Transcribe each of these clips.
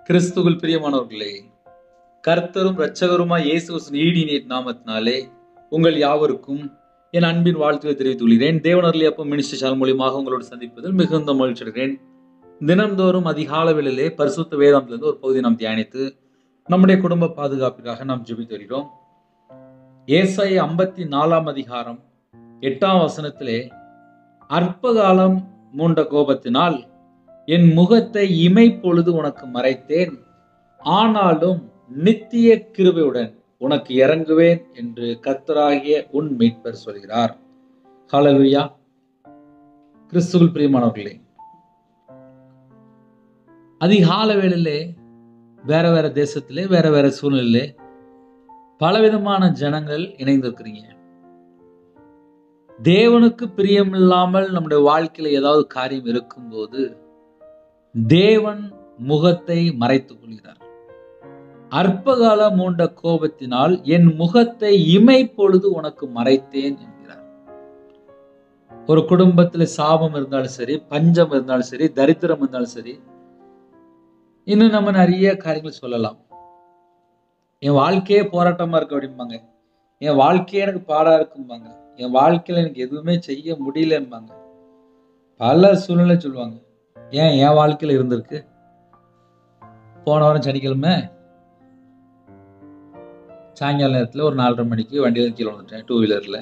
கிறிஸ்துவில் பிரியமானவர்களே, கர்த்தரும் இரட்சகருமாய் இயேசு கிறிஸ்துவின் ஈடினேட் நாமத்தினாலே உங்கள் யாவருக்கும் என் அன்பின் வாழ்த்துக்களை தெரிவித்துக் கொள்கிறேன். தேவன் அருளிய அப்பம் மினிஸ்ட்ரி சேனல் மூலியமாக உங்களோடு சந்திப்பதில் மிகுந்த மகிழ்ச்சி அடைகிறேன். தினம்தோறும் அதிகாலை வேளையிலே பரிசுத்த வேதாந்தத்திலிருந்து ஒரு பகுதியை நாம் தியானித்து நம்முடைய குடும்ப பாதுகாப்பிற்காக நாம் ஜெபித்து வருகிறோம். ஏசாயா 54 அதிகாரம் 8 வசனத்திலே, அற்பகாலம் மூண்ட கோபத்தினால் என் முகத்தை இமைப்பொழுது உனக்கு மறைத்தேன், ஆனாலும் நித்திய கிருபையுடன் உனக்கு இறங்குவேன் என்று கர்த்தராகிய உன் மீட்பர் சொல்கிறார். ஹல்லேலூயா. கிறிஸ்துவில் பிரியமானவர்களே, அதிகால வேளையிலே வேற வேற தேசத்திலே வேற வேற சூழ்நிலையிலே பலவிதமான ஜனங்கள் இணைந்திருக்கிறீங்க. தேவனுக்கு பிரியமில்லாமல் நம்முடைய வாழ்க்கையில ஏதாவது காரியம் இருக்கும்போது தேவன் முகத்தை மறைத்துக் கொள்கிறார். அற்பகால மூண்ட கோபத்தினால் என் முகத்தை இமைப்பொழுது உனக்கு மறைத்தேன் என்கிறார். ஒரு குடும்பத்துல சாபம் இருந்தாலும் சரி, பஞ்சம் இருந்தாலும் சரி, தரித்திரம் இருந்தாலும் சரி, இன்னும் நம்ம நிறைய காரியங்கள் சொல்லலாம். என் வாழ்க்கையே போராட்டமா இருக்கு அப்படிம்பாங்க, என் வாழ்க்கையே எனக்கு பாடா இருக்கும்பாங்க, என் வாழ்க்கையில எனக்கு எதுவுமே செய்ய முடியலம்பாங்க, பல சூழ்நிலை சொல்லுவாங்க. ஏன் என் வாழ்க்கையில இருந்திருக்கு. போன வாரம் சனிக்கிழமை சாயங்கால நேரத்தில் ஒரு 4:30 மணிக்கு வண்டியில கீழே வந்துட்டேன். 2 வீலர்ல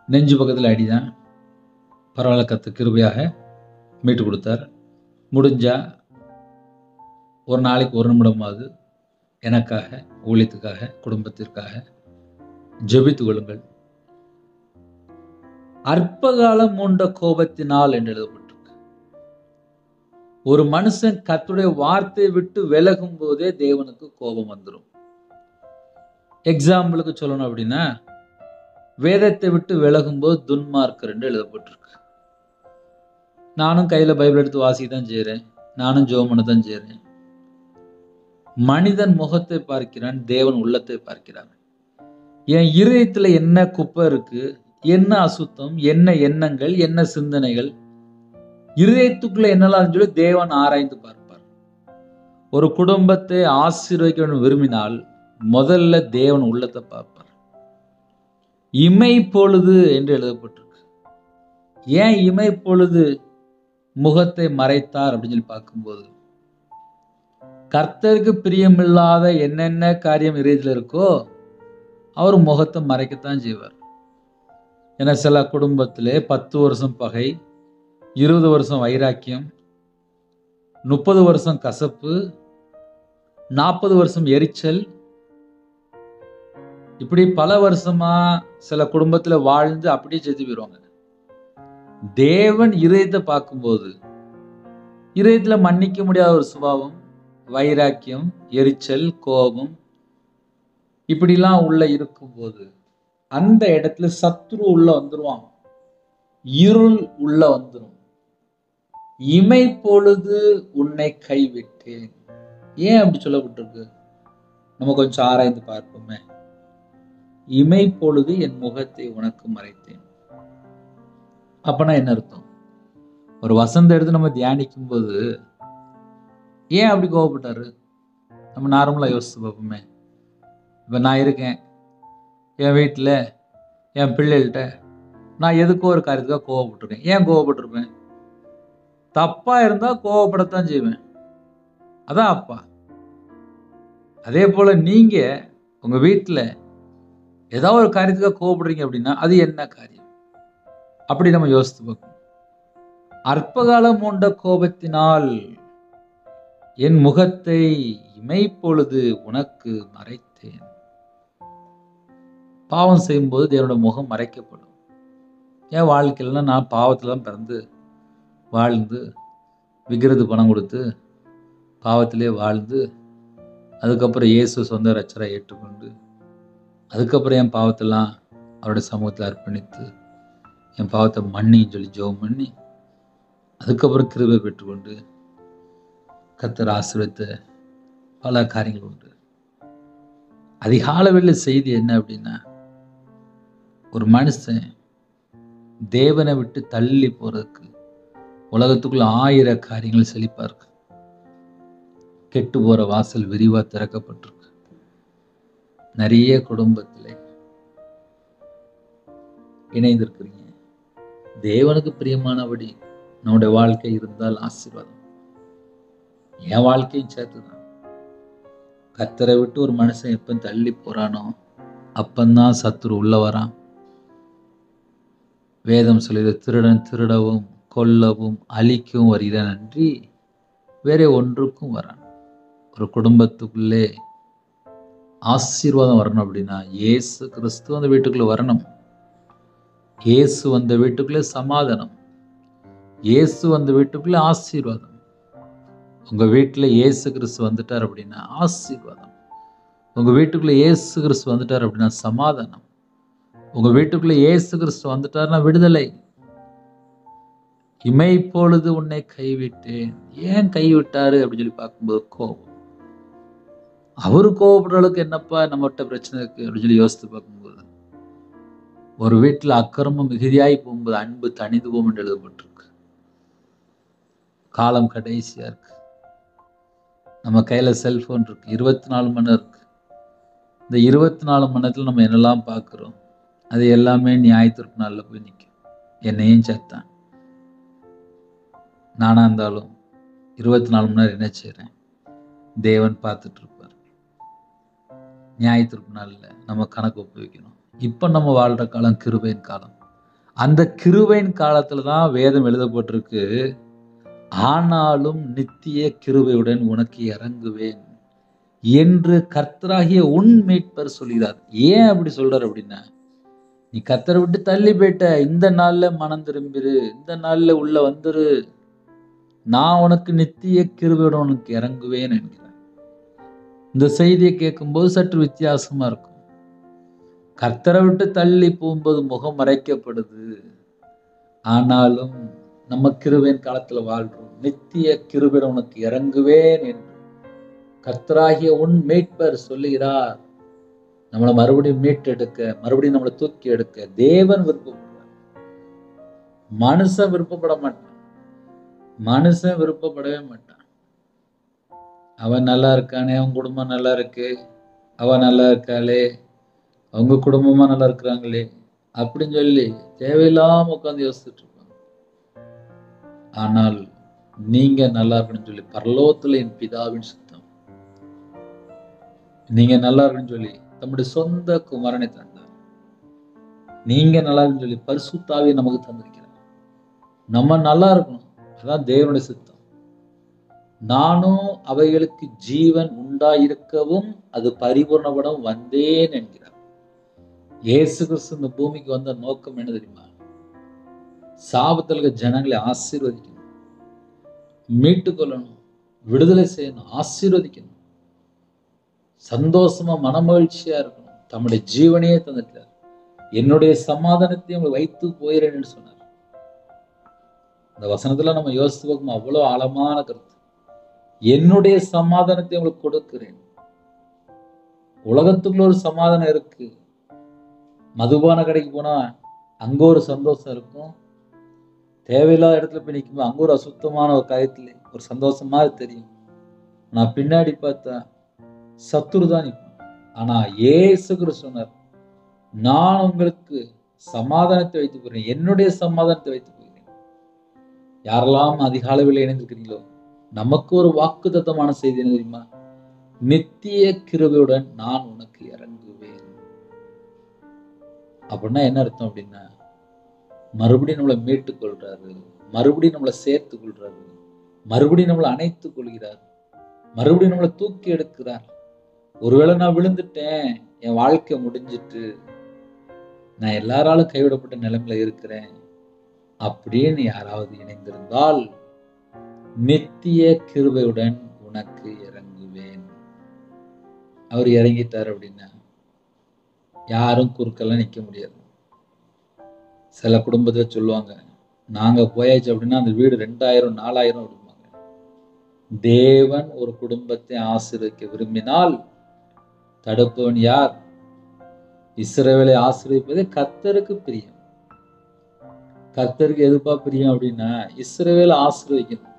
நெஞ்சு பக்கத்தில் அடிதான். பரவாயில்ல, கர்த்தர் கிருபையாக மீட்டு கொடுத்தார். முடிஞ்சா ஒரு நாளைக்கு 1 நிமிடமாவது எனக்காக, ஊழியத்துக்காக, குடும்பத்திற்காக ஜெபித்துக் கொள்ளுங்கள். அற்பகாலம் மூண்ட கோபத்தினால் என்று எழுதப்பட்டிருக்கு. ஒரு மனுஷன் கர்த்தருடைய வார்த்தையை விட்டு விலகும் போதே தேவனுக்கு கோபம் வந்துடும். எக்ஸாம்பிளுக்கு சொல்லணும் அப்படின்னா, வேதத்தை விட்டு விலகும் போது துன்மார்க்கர் என்று எழுதப்பட்டிருக்கு. நானும் கையில பைபிள் எடுத்து வாசிக்க தான் செய்யறேன், நானும் ஜெபம் பண்ண தான் செய்யறேன். மனிதன் முகத்தை பார்க்கிறான், தேவன் உள்ளத்தை பார்க்கிறான். என் இருதயத்துல என்ன குப்பை இருக்கு, என்ன அசுத்தம், என்ன எண்ணங்கள், என்ன சிந்தனைகள், இருதயத்துக்குள்ள என்னெல்லாம் சொல்லி தேவன் ஆராய்ந்து பார்ப்பார். ஒரு குடும்பத்தை ஆசீர்வதிக்க விரும்பினால் முதல்ல தேவன் உள்ளத்தை பார்ப்பார். இமை பொழுது என்று எழுதப்பட்டிருக்கு. ஏன் இமை பொழுது முகத்தை மறைத்தார் அப்படின்னு சொல்லி பார்க்கும்போது, கர்த்தருக்கு பிரியமில்லாத என்னென்ன காரியம் இதயத்தில் இருக்கோ அவர் முகத்தை மறைக்கத்தான் செய்வார். ஏன்னா சில குடும்பத்திலே 10 வருஷம் பகை, 20 வருஷம் வைராக்கியம், 30 வருஷம் கசப்பு, 40 வருஷம் எரிச்சல், இப்படி பல வருஷமா சில குடும்பத்துல வாழ்ந்து அப்படியே செத்து போயிடுவாங்க. தேவன் இதயத்தை பார்க்கும்போது இதயத்துல மன்னிக்க முடியாத ஒரு சுபாவம், வைராக்கியம், எரிச்சல், கோபம் இப்படிலாம் உள்ள இருக்கும்போது அந்த இடத்துல சத்துரு உள்ள வந்துருவான், இருள் உள்ள வந்துடும். இமை பொழுது உன்னை கைவிட்டேன். ஏன் அப்படி சொல்லப்பட்டிருக்கு? நம்ம கொஞ்சம் ஆராய்ந்து பார்ப்போமே. இமை பொழுது என் முகத்தை உனக்கு மறைத்தேன். அப்பனா என்ன அர்த்தம்? ஒரு வசந்த எடுத்து நம்ம தியானிக்கும் போது ஏன் அப்படி கோவப்பட்டாரு? நம்ம நார்மலா யோசிச்சு பார்ப்போமே. இப்ப நான் இருக்கேன் என் வீட்டில், என் பிள்ளைகள்கிட்ட, நான் எதுக்கோ ஒரு காரியத்துக்காக கோவப்பட்டிருக்கேன். ஏன் கோவப்பட்டிருப்பேன்? தப்பா இருந்தா கோவப்படத்தான் செய்வேன். அதான் அப்பா. அதே போல நீங்க உங்க வீட்டில் ஏதாவது ஒரு காரியத்துக்காக கோவப்படுறீங்க அப்படின்னா அது என்ன காரியம்? அப்படி நம்ம யோசித்து பார்க்கணும். அற்பகாலம் மூண்ட கோபத்தினால் என் முகத்தை இமைப்பொழுது உனக்கு மறைத்தேன். பாவம் செய்யும்போது தேவனுடைய முகம் மறைக்கப்படும். என் வாழ்க்கையில நான் பாவத்துல தான் பிறந்து வாழ்ந்து விக்கிரது பணம் கொடுத்து பாவத்திலே வாழ்ந்து அதுக்கப்புறம் இயேசு சொந்த ரட்சரை ஏற்றுக்கொண்டு அதுக்கப்புறம் என் பாவத்தெல்லாம் அவருடைய சமூகத்தில் அர்ப்பணித்து என் பாவத்தை மன்னின்னு சொல்லி ஜெபம் பண்ணி அதுக்கப்புறம் கிருபை பெற்றுக்கொண்டு கர்த்தர் ஆசீர்வதித்த பல காரியங்கள் உண்டு. அதிகாலை வேளை செய்தி என்ன அப்படின்னா, ஒரு மனுஷன் தேவனை விட்டு தள்ளி போறதுக்கு உலகத்துக்குள்ள 1000 காரியங்கள் செழிப்பா இருக்கு. கெட்டு போற வாசல் விரிவா திறக்கப்பட்டிருக்கு. நிறைய குடும்பத்திலே இணைந்திருக்கிறீங்க. தேவனுக்கு பிரியமானபடி நம்முடைய வாழ்க்கை இருந்தால் ஆசீர்வாதம். என் வாழ்க்கையும் சேர்த்துதான். கர்த்தரை விட்டு ஒரு மனுஷன் எப்ப தள்ளி போறானோ அப்பந்தான் சத்துரு உள்ள வரான். வேதம் சொல்லுது, திருடன் திருடவும் கொல்லவும் அழிக்கவும் வருகிறான் அன்றி வேற ஒன்றுக்கும் வரான். ஒரு குடும்பத்துக்குள்ளே ஆசீர்வாதம் வரணும் அப்படின்னா இயேசு கிறிஸ்து அந்த வீட்டுக்குள்ள வரணும். இயேசு வந்த வீட்டுக்குள்ளே சமாதானம், இயேசு வந்த வீட்டுக்குள்ளே ஆசீர்வாதம். உங்க வீட்டுல இயேசு கிறிஸ்து வந்துட்டார் அப்படின்னா ஆசீர்வாதம். உங்க வீட்டுக்குள்ள இயேசு கிறிஸ்து வந்துட்டார் அப்படின்னா சமாதானம். உங்க வீட்டுக்குள்ள இயேசு கிறிஸ்து வந்துட்டாருன்னா விடுதலை. இமை பொழுது உன்னை கைவிட்டேன். ஏன் கைவிட்டாரு அப்படின்னு சொல்லி பார்க்கும்போது கோபம். அவரு கோபப்படுற அளவுக்கு என்னப்பா நம்மகிட்ட பிரச்சனை இருக்கு அப்படின்னு சொல்லி யோசித்து பார்க்கும்போது, ஒரு வீட்டுல அக்கிரமம் மிகுதியாய் போகும்போது அன்பு தனிந்து போகும் என்று எழுதப்பட்டிருக்கு. காலம் கடைசியா இருக்கு. நம்ம கையில செல்போன் இருக்கு, 24 மணி நேரம் இருக்கு. இந்த 24 மணி நேரத்துல நம்ம என்னெல்லாம் பார்க்கிறோம், அது எல்லாமே நியாயத்திற்கு நாள்ல போய் நிற்கும். என்னையும் சேர்த்தான். நானா இருந்தாலும் 24 மணி நேரம் என்ன செய்றேன், தேவன் பார்த்துட்டு இருப்பார். நியாயத்திற்கு நாள்ல நம்ம கணக்கு ஒப்பு வைக்கணும். இப்ப நம்ம வாழ்ற காலம் கிருபையின் காலம். அந்த கிருபையின் காலத்துல தான் வேதம் எழுதப்பட்டிருக்கு, ஆனாலும் நித்திய கிருபையுடன் உனக்கு இறங்குவேன் என்று கர்த்தராகிய உன் மீட்பர் சொல்கிறார். ஏன் அப்படி சொல்றார் அப்படின்னா, நீ கர்த்தரை விட்டு தள்ளி போயிட்ட, இந்த நாள்ல மனம் திரும்பிரு, இந்த நாள்ல உள்ள வந்துரு, நான் உனக்கு நித்திய கிருபையுடன் உனக்கு இறங்குவேன் என்கிறார். இந்த செய்தியை கேட்கும்போது சற்று வித்தியாசமா இருக்கும். கர்த்தரை விட்டு தள்ளி போகும்போது முகம் மறைக்கப்படுது. ஆனாலும் நம்ம கிருபையின் காலத்துல வாழ்றோம். நித்திய கிருபையுடன் உனக்கு இறங்குவேன் என்று கர்த்தராகிய உன் மீட்பர் சொல்லுகிறார். நம்மளை மறுபடியும் மீட்டெடுக்க, மறுபடியும் நம்மளை தூக்கி எடுக்க தேவன் விருப்பப்படுறார். மனுஷன் விருப்பப்பட மாட்டான். மனுஷன் விருப்பப்படவே மாட்டான். அவன் நல்லா இருக்கானே, அவன் குடும்பம் நல்லா இருக்கு, அவன் நல்லா இருக்காளே, அவங்க குடும்பமா நல்லா இருக்கிறாங்களே அப்படின்னு சொல்லி தேவையில்லாம உட்காந்து யோசிச்சுட்டு இருப்பாங்க. ஆனால் நீங்க நல்லா இருக்கணும்னு சொல்லி பரலோகத்துல என் பிதாவின் சுத்தம், நீங்க நல்லா இருக்குன்னு சொல்லி தம்முடைய சொந்த குமாரனை தந்தார். நீங்க நல்லா இருக்குன்னு சொல்லி பரிசுத்த ஆவியை நமக்கு தந்திருக்கிறார். நம்ம நல்லா இருக்கணும், அதான் தேவனுடைய சித்தம். நானும் அவைகளுக்கு ஜீவன் உண்டாயிருக்கவும் அது பரிபூர்ணப்படம் வந்தேன் என்கிறார். இயேசு கிறிஸ்து இந்த பூமிக்கு வந்த நோக்கம் என்ன தெரியுமா? சாபத்தில் இருக்க ஜனங்களை ஆசீர்வதிக்கணும், மீட்டுக் கொள்ளணும், விடுதலை செய்யணும், ஆசீர்வதிக்கணும், சந்தோஷமா மனமகிழ்ச்சியா இருக்கணும். தம்முடைய ஜீவனையே தந்துட்டார். என்னுடைய சமாதானத்தை உங்களுக்கு வைத்து போயிறேன் என்று சொன்னார். இந்த வசனத்துல நம்ம யோசித்து பார்க்கும் அவ்வளவு ஆழமான கருத்து. என்னுடைய சமாதானத்தை உங்களுக்கு கொடுக்கிறேன். உலகத்துக்குள்ள ஒரு சமாதானம் இருக்கு. மதுபான கடைக்கு போனா அங்க ஒரு சந்தோஷம் இருக்கும். தேவையில்லாத இடத்துல போய் நிற்கும்போது அங்க ஒரு அசுத்தமான ஒரு காரியத்துல ஒரு சந்தோஷமா தெரியும். நான் பின்னாடி பார்த்தா சத்துரு தான் நிற்கும். ஆனா இயேசு கிறிஸ்து சொன்னார், நான் உங்களுக்கு சமாதானத்தை வைத்து போகிறேன், என்னுடைய சமாதானத்தை வைத்து போகிறேன். யாரெல்லாம் அதிக அளவில் இணைந்திருக்கிறீங்களோ நமக்கு ஒரு வாக்குத்தத்தமான செய்தி என்ன தெரியுமா? நித்திய கிருபையுடன் நான் உனக்கு இறங்குவேன். அப்படின்னா என்ன அர்த்தம் அப்படின்னா, மறுபடியும் நம்மளை மீட்டுக் கொள்றாரு, மறுபடியும் நம்மளை சேர்த்து கொள்றாரு, மறுபடியும் நம்மளை அணைத்துக் கொள்கிறார், மறுபடியும் நம்மளை தூக்கி எடுக்கிறார். ஒருவேளை நான் விழுந்துட்டேன், என் வாழ்க்கை முடிஞ்சிட்டு, நான் எல்லாராலும் கைவிடப்பட்ட நிலைமையில இருக்கிறேன் அப்படின்னு யாராவது இணைந்திருந்தால், நித்திய கிருபையுடன் உனக்கு இறங்குவேன். அவர் இறங்கிட்டார் அப்படின்னா யாரும் குறுக்கெல்லாம் நிக்க முடியாது. சில குடும்பத்துல சொல்லுவாங்க, நாங்க போயாச்சு அப்படின்னா அந்த வீடு 2000 4000 விடுவாங்க. தேவன் ஒரு குடும்பத்தை ஆசீர்வதிக்க விரும்பினால் தடுப்பவன் யார்? இஸ்ரவேலை ஆசீர்வதிப்பதே கர்த்தருக்கு பிரியம். கர்த்தருக்கு எதுப்பா பிரியம் அப்படின்னா, இஸ்ரவேலை ஆசீர்வதிக்கணும்.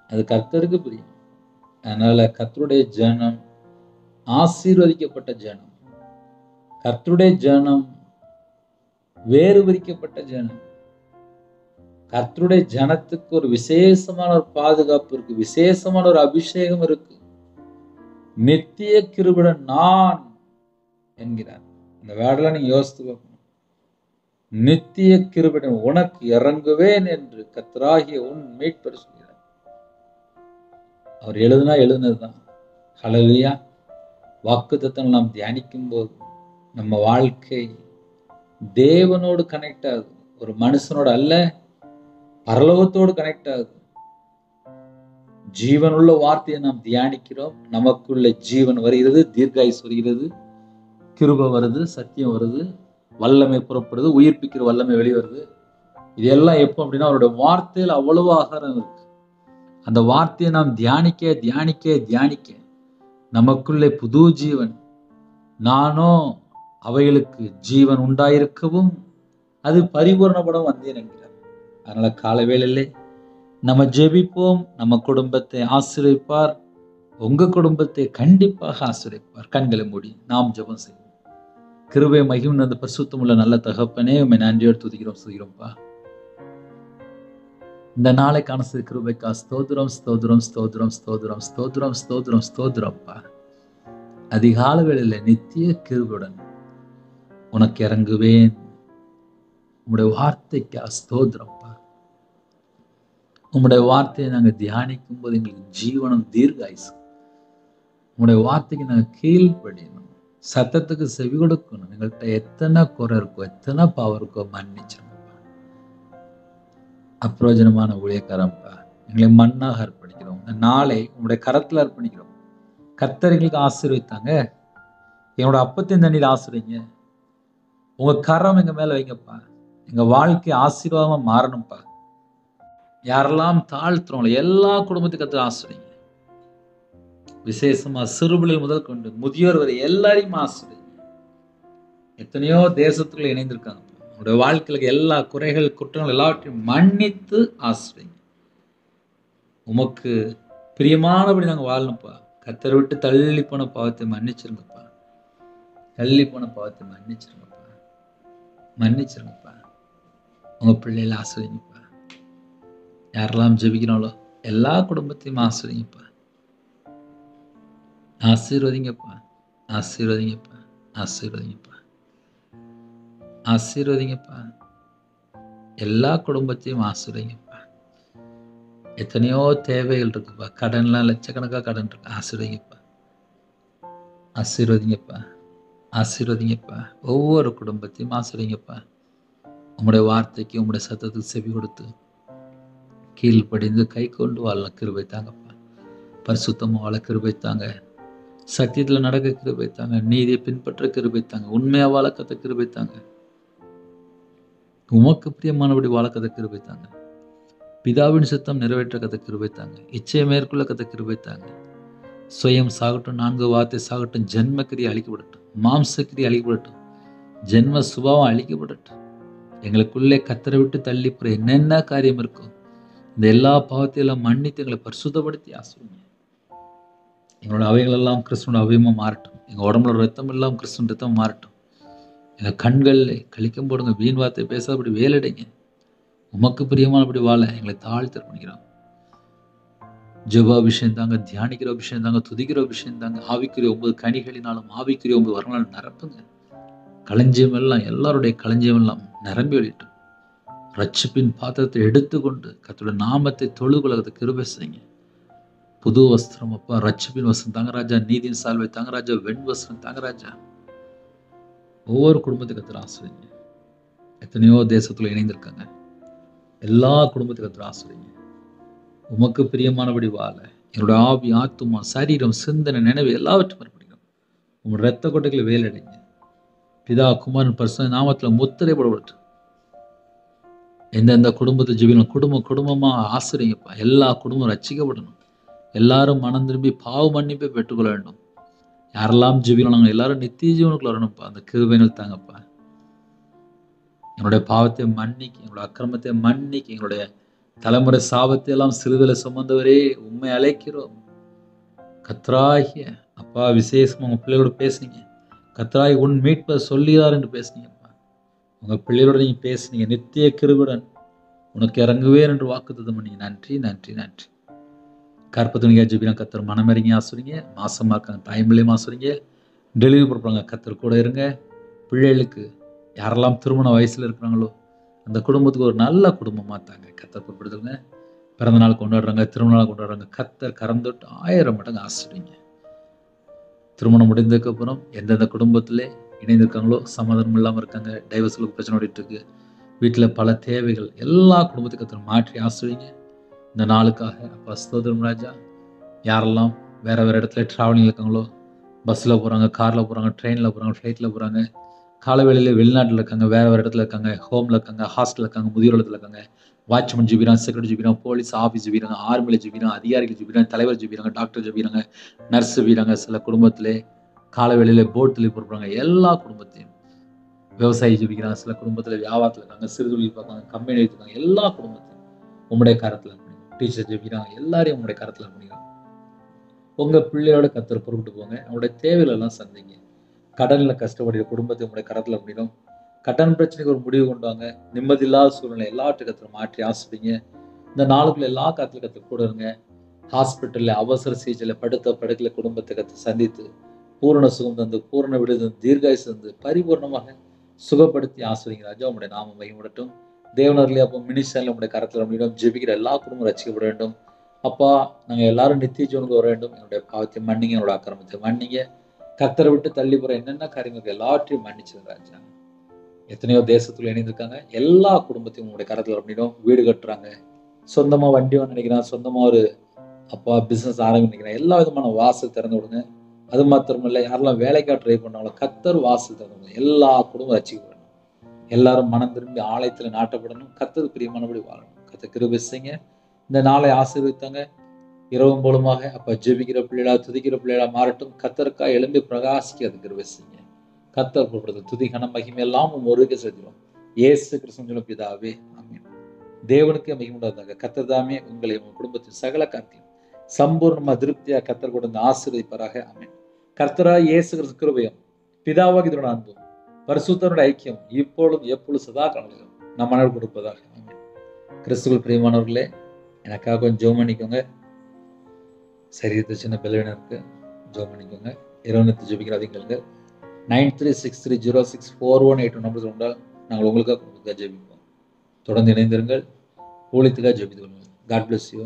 அது கர்த்தருக்கு பிரியம். அதனால கர்த்தருடைய ஜனம் ஆசீர்வதிக்கப்பட்ட ஜனம். கர்த்தருடைய ஜனம் வேறு பிரிக்கப்பட்ட ஜனம். கர்த்தருடைய ஜனத்துக்கு ஒரு விசேஷமான ஒரு பாதுகாப்பு இருக்கு, விசேஷமான ஒரு அபிஷேகம் இருக்கு. நித்திய கிருபையுடன் நான் என்கிறார். இந்த வேர்டெல்லாம் நீங்க யோசித்து பார்க்கணும். நித்திய கிருபையுடன் உனக்கு இறங்குவேன் என்று கர்த்தராகிய உன் மீட்பர் சொல்கிறார். அவர் எழுதுனதுதான். ஹல்லேலூயா. வாக்குத்தத்தங்கள் நாம் தியானிக்கும் போது நம்ம வாழ்க்கை தேவனோடு கனெக்ட் ஆகுது. ஒரு மனுஷனோட அல்ல, பரலோகத்தோடு கனெக்ட் ஆகுது. ஜீவனுள்ள வார்த்தையை நாம் தியானிக்கிறோம். நமக்குள்ள ஜீவன் வருகிறது, தீர்க்காயுசு வருகிறது, கிருபை வருது, சத்தியம் வருது, வல்லமை புறப்படுது, உயிர்ப்பிக்கிற வல்லமை வெளிவருது. இதெல்லாம் எப்போ அப்படின்னா அவருடைய வார்த்தையில் அவ்வளவு ஆகாரம் இருக்கு. அந்த வார்த்தையை நாம் தியானிக்க தியானிக்க தியானிக்க நமக்குள்ளே புது ஜீவன், நானோ அவைகளுக்கு ஜீவன் உண்டாயிருக்கவும் அது பரிபூர்ணப்பட வந்தேன் என்கிறார். அதனால கால வேளையிலே நம்ம ஜெபிப்போம். நம்ம குடும்பத்தை ஆசீர்வதிப்பார். உங்க குடும்பத்தை கண்டிப்பாக ஆசீர்வதிப்பார். கண்களை மூடி நாம் ஜெபம் செய்வோம். கிருபை மகிமை அந்த பரிசுத்தமுள்ள நல்ல தகப்பனே, உம்மை நன்றியோடு துதிக்கிறோம், ஸ்துதிக்கிறோம்ப்பா. இந்த நாளைக்கான கிருபைக்கா ஸ்தோத்திரம், ஸ்தோத்திரம், ஸ்தோத்திரம், ஸ்தோத்திரம், ஸ்தோத்திரம், ஸ்தோத்திரம், ஸ்தோத்திரம்ப்பா. அதிகால வேளையில நித்திய கிருபையுடன் உனக்கு இறங்குவேன். உம்முடைய வார்த்தைக்கா ஸ்தோத்திரம்ப்பா. உம்முடைய வார்த்தையை நாங்கள் தியானிக்கும் போது எங்களுக்கு ஜீவனம் தீர்காயுசு. உம்முடைய வார்த்தைக்கு நாங்கள் கீழ்ப்படியணும், சத்தத்துக்கு செவி கொடுக்கணும். எங்கள்கிட்ட எத்தனை குறை இருக்கோ, எத்தனை பாவம் இருக்கோ மன்னிச்சிருங்கப்பா. அப்பிரோஜனமான ஊழியக்காரன்ப்பா, எங்களை மண்ணாக அர்ப்பணிக்கிறோம். இந்த நாளை உங்களுடைய கரத்துல அர்ப்பணிக்கிறோம். கர்த்தர்களுக்கு ஆசீர்வதித்தாங்க. என்னோட அப்பத்தின் தண்ணியில் ஆசீர்வதிங்க. உங்க கரம் எங்க மேல வைங்கப்பா. எங்க வாழ்க்கை ஆசீர்வாதமா மாறணும்ப்பா. யாரெல்லாம் தாழ்த்துறோங்களோ எல்லா குடும்பத்துக்கு கர்த்தர் ஆசீர்வதிங்க. விசேஷமா சிறுபிள்ளைகள் முதல் கொண்டு முதியோர் வரை எல்லாரையும் ஆசீர்வதிங்க. எத்தனையோ தேசத்துக்குள்ள இணைந்திருக்காங்க. உங்களுடைய வாழ்க்கையில எல்லா குறைகள் குற்றங்கள் எல்லாவற்றையும் மன்னித்து ஆசீர்வதிங்க. உமக்கு பிரியமானபடி நாங்கள் வாழணும்ப்பா. கர்த்தரை விட்டு தள்ளி போன பாவத்தை மன்னிச்சிருங்கப்பா. தள்ளி போன பாவத்தை மன்னிச்சிருங்கப்பா. மன்னிச்சிருங்கப்பா. உங்க பிள்ளைகளை ஆசீர்வதிங்கப்பா. யாரெல்லாம் ஜெபிக்கிறாங்களோ எல்லா குடும்பத்தையும் ஆசீர்வதிங்கப்பா. ஆசீர்வதிங்கப்பா. ஆசீர்வதிங்கப்பா. ஆசீர்வதிங்கப்பா. ஆசீர்வதிங்கப்பா. எல்லா குடும்பத்தையும் ஆசீர்வதிங்கப்பா. எத்தனையோ தேவைகள் இருக்குப்பா. கடன்லாம் லட்சக்கணக்காக கடன் இருக்கு. ஆசீர்வதிங்கப்பா. ஆசீர்வதிங்கப்பா. ஆசீர்வதிங்கப்பா. ஒவ்வொரு குடும்பத்தையும் ஆசீர்வதிங்கப்பா. உங்களுடைய வார்த்தைக்கு உங்களுடைய சத்தத்துக்கு செவி கொடுத்து கீழ்ப்படிந்து கை கொண்டு வாழ கிருபை தாங்கப்பா. பரிசுத்தமாக வாழ கிருபை தாங்க. சத்தியத்தில் நடக்க கிருபை தாங்க. நீதியை பின்பற்ற கிருபை தாங்க. உண்மையா வாழ கத்த கிருபை தாங்க. உமக்கு பிரியமானபடி வாழ கத்த கிருபை தாங்க. பிதாவின் சித்தம் நிறைவேற்ற கத்த கிருபை தாங்க. இச்சையை மேற்கொள்ள கத்த கிருபை தாங்க. சுயம் சாகட்டும், 4 வார்த்தை சாகட்டும், ஜென்மக்கிரியை அழிக்கப்படட்டும், மாம்சக்கிரியை அழிக்கப்படட்டும், ஜென்ம சுபாவம் அழிக்கப்படட்டும். எங்களுக்குள்ளே கத்தரை விட்டு தள்ளி போற என்னென்ன காரியம் இருக்கும் இந்த எல்லா பாவத்தையெல்லாம் மன்னித்து எங்களை பரிசுத்தப்படுத்தி ஆசீர்வதிங்க. எங்களோட அவைகள் எல்லாம் கிறிஸ்துவோட அவயமா மாறட்டும். எங்க உடம்புல ரத்தம் எல்லாம் கிறிஸ்துவின் ரத்தம் மாறட்டும். எங்க கண்கள்ல கழிக்கம் போடுங்க. வீண் வார்த்தை பேசாதபடி வேலடைங்க. உமக்கு பிரியமானபடி வாழ எங்களை தாழ்த்தி அர்ப்பணிக்கிறோம். ஜெப விஷயம் தாங்க, தியானிக்கிற விஷயம் தாங்க, துதிக்கிற விஷயம் தாங்க. ஆவிக்குரிய 9 கனிகளினாலும் ஆவிக்குரிய 9 வரங்களாலும் நிரப்புங்க. களஞ்சியம் எல்லாம் எல்லாருடைய களஞ்சியம் எல்லாம் நிரம்பி வெளியிட்டும். ரட்சிப்பின் பாத்திரத்தை எடுத்துக்கொண்டு கர்த்தருடைய நாமத்தை தொழுகுலகத்தை கிருபை செய்யுங்க. புது வஸ்திரம் அப்பா, ரட்சிப்பின் வஸ்திரம் தாங்க ராஜா, நீதியின் சால்வை தாங்க ராஜா, வெண் வஸ்திரம் தாங்க ராஜா. ஒவ்வொரு குடும்பத்துக்கு கர்த்தர் ஆசீர்வதிங்க. எத்தனையோ தேசத்துல இணைந்திருக்காங்க. எல்லா குடும்பத்துக்கு கர்த்தர் ஆசீர்வதிங்க. உமக்கு பிரியமானபடி வாழ என்னுடைய ஆவி, ஆத்துமா, சரீரம், சிந்தனை, நினைவு எல்லாவற்றையும் அர்ப்பணிக்கிறோம். உங்களோட ரத்த கொட்டைகளை வேலடைங்க. பிதா, குமாரன், பரிசுத்த நாமத்துல முத்திரை போடப்பட்டு எந்தெந்த குடும்பத்தை ஜெபிக்கணும் குடும்பமா ஆசிரியப்பா. எல்லா குடும்பம் ரட்சிக்கப்படணும். எல்லாரும் மனம் திரும்பி பாவ மன்னிப்பை பெற்றுக்கொள்ள வேண்டும். யாரெல்லாம் ஜெபிக்கணும் எல்லாரும் நித்திய ஜீவனுக்குள்ள வரணும்ப்பா. அந்த கிருபைகள் தாங்கப்பா. எங்களுடைய பாவத்தை மன்னிக்க, எங்களுடைய அக்கிரமத்தை மன்னிக்க, எங்களுடைய தலைமுறை சாபத்தை எல்லாம் சிறுதலை சுமந்தவரே உண்மை அழைக்கிறோம். கர்த்தராகிய அப்பா, விசேஷமா உங்க பிள்ளைகளோட பேசுனீங்க. கர்த்தராய் உன் மீட்பர் சொல்லியார் என்று பேசுனீங்கப்பா. உங்க பிள்ளைகளோட நீங்க பேசுனீங்க. நித்திய கிருபையுடன் உனக்கு இறங்குவேன் என்று வாக்குத்தத்தம் பண்ணீங்க. நன்றி நன்றி நன்றி. கற்பத்துணியா ஜெபினா கர்த்தர் மனமிறங்கி ஆசுறீங்க. மாசமா இருக்காங்க, தாய்மொழியும் ஆசுறீங்க. டெலிவரி கொடுப்பாங்க, கர்த்தர் கூட இருங்க. பிள்ளைகளுக்கு யாரெல்லாம் திருமண வயசுல இருக்கிறாங்களோ அந்த குடும்பத்துக்கு ஒரு நல்ல குடும்பமா தாங்க கர்த்தர் பொறுப்படுத்துங்க. பிறந்த நாள் கொண்டாடுறாங்க, திருமண நாள் கொண்டாடுறாங்க, கர்த்தர் கறந்துட்டு 1000 மடங்கு ஆசிடுவீங்க. திருமணம் முடிந்ததுக்கு அப்புறம் எந்தெந்த குடும்பத்திலே இணைந்திருக்காங்களோ சமாதானம் இல்லாமல் இருக்காங்க, டைவர்ஸ்களுக்கு பிரச்சனை ஓடிட்டு இருக்கு, வீட்டில் பல தேவைகள், எல்லா குடும்பத்துக்கு கர்த்தர் மாற்றி ஆசிடுவீங்க. இந்த நாளுக்காக அப்பா ஸ்தோத்திரம் ராஜா. யாரெல்லாம் வேற வேற இடத்துல டிராவலிங் இருக்காங்களோ, பஸ்ஸில் போகிறாங்க, காரில் போகிறாங்க, ட்ரெயினில் போகிறாங்க, ஃப்ளைட்டில் போகிறாங்க, காலவேளையில் வெளிநாட்டில் இருக்காங்க, வேறு வேறு இடத்துல இருக்காங்க, ஹோமில் இருக்காங்க, ஹாஸ்டலில் இருக்காங்க, முதியோர் இடத்துல இருக்காங்க, வாட்ச்மேன் ஜெபிக்கிறாங்க, செக்யூரிட்டி ஜெபிக்கிறாங்க, போலீஸ் ஆஃபீஸ் ஜெபிக்கிறாங்க, ஆர்மியில் ஜெபிக்கிறாங்க, அதிகாரிகள் ஜெபிக்கிறாங்க, தலைவர் ஜெபிக்கிறாங்க, டாக்டர் ஜெபிக்கிறாங்க, நர்ஸ் ஜெபிக்கிறாங்க. சில குடும்பத்திலே காலவேளையில் போட்டில் பொறுப்பாங்க. எல்லா குடும்பத்தையும் விவசாயி ஜெபிக்கிறாங்க. சில குடும்பத்தில் வியாபாரத்தில் இருக்காங்க, சிறுதொழில் பார்க்காங்க, கம்பெனி வைத்திருக்காங்க. எல்லா குடும்பத்தையும் உங்களுடைய கரத்தில் பண்ணிடுங்க. டீச்சர் ஜெபிக்கிறாங்க. எல்லாரையும் உங்களுடைய கரத்தில் பண்ணிடுங்க. உங்கள் பிள்ளையோட கர்த்தர் பொறுப்பிட்டு போங்க. அவங்களுடைய தேவைகள் எல்லாம் சந்திங்க. கடனில் கஷ்டப்படுகிற குடும்பத்தை உங்களுடைய கரத்தில் பண்ணிடும். கடன் பிரச்சனைக்கு ஒரு முடிவு கொண்டு வாங்க. நிம்மதியில்லாத சூழ்நிலை எல்லாவற்றையும் கர்த்தர் மாற்றி ஆசிப்பீங்க. இந்த நாளுக்குள்ள எல்லா காலத்திலும் கர்த்தர் கூட இருங்க. ஹாஸ்பிட்டலில் அவசர சிகிச்சையில் படுத்த படுக்கையில் குடும்பத்தை கர்த்தர் சந்தித்து பூரண சுகம் தந்து, பூரண விடுதல், தீர்காயுசு தந்து, பரிபூர்ணமாக சுகப்படுத்தி ஆசிரியங்க ராஜா. உங்களுடைய நாமம் மகிமைப்படட்டும். தேவனர்களே அப்போ மினிஸ்டரில் உங்களுடைய கரத்தில் பண்ணிடும். ஜெபிக்கிற எல்லா குடும்பமும் ரட்சிக்கப்பட வேண்டும். அப்பா, நாங்கள் எல்லாரும் நித்திய ஜீவனுக்கு வர வேண்டும். என்னுடைய பாவத்தை மன்னிங்க, என்னோட அக்கிரமத்தை மன்னிங்க. கர்த்தரை விட்டு தள்ளி போற என்னென்ன காரியங்கள் எல்லாத்தையும் மன்னிச்சது ராஜா. எத்தனையோ தேசத்துல இணைந்திருக்காங்க. எல்லா குடும்பத்தையும் உங்களுடைய கரத்துல பண்ணிடும். வீடு கட்டுறாங்க, சொந்தமா வண்டி நினைக்கிறாங்க, சொந்தமா ஒரு அப்பா பிசினஸ் ஆரம்பிக்கிறேன், எல்லா விதமான வாசல் திறந்து விடுங்க. அது மாத்திரமில்லை, யாரெல்லாம் வேலைக்காக ட்ரை பண்ணாங்களோ கர்த்தர் வாசல் திறந்து விடுங்க. எல்லா குடும்பம் ரட்சிக்கப்படணும். எல்லாரும் மனம் திரும்பி ஆலயத்துல நாட்டப்படணும். கர்த்தர் பிரியமானபடி வாழணும். கர்த்தர் கிருபை செய்யுங்க. இந்த நாளை ஆசீர்வதித்தாங்க. இரவும் போலுமாக அப்ப ஜெபிக்கிற பிள்ளைகளா, துதிக்கிற பிள்ளைகளா மாறட்டும். கர்த்தருக்கா எழும்பி பிரகாசிக்க அது கிருபை செய்யுங்க. கர்த்தர் பொறுப்படுது துதி கன மகிமை எல்லாம் ஒருக்க செஞ்சிடும். இயேசு கிறிஸ்துவின் பிதாவே ஆமென். தேவனுக்கு மகிமை உண்டாதாக. கர்த்தர் தாமே உங்களை உங்கள் குடும்பத்தின் சகல காரியத்தையும் சம்பூர்ணமா திருப்தியா கர்த்தர் கொண்டு ஆசீர்வதிப்பாராக. ஆமென். கர்த்தராகிய இயேசு கிறிஸ்து கிருபையும் பிதாவாகிய தேவனுடைய அன்பும் பரிசுத்தருடைய ஐக்கியம் இப்பொழுதும் எப்பொழுதும் சதா காலங்களிலும் நம் மனதில் கொடுப்பதாக. ஆமென். கிறிஸ்துவுக்குள் பிரியமானவர்களே, எனக்காக கொஞ்சம் ஜெபம் பண்ணிக்கோங்க. சரீரத்தை சின்ன பலவீனருக்கு ஜெபம் பண்ணிக்கோங்க. இரவனத்தை ஜெபிக்கிறாதீங்க. 9363064182 நம்பர் உண்டால் நாங்கள் உங்களுக்காக ஜெபிப்போம். தொடர்ந்து இணைந்திருங்கள். ஊழியத்துக்காக ஜெபித்துக்கொள்ளுங்கள். God bless you.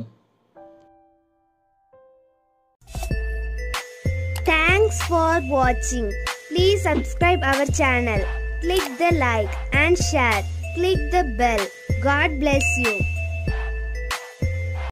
Thanks for watching. Please subscribe our channel. Click the like and share. Click the bell. God bless you.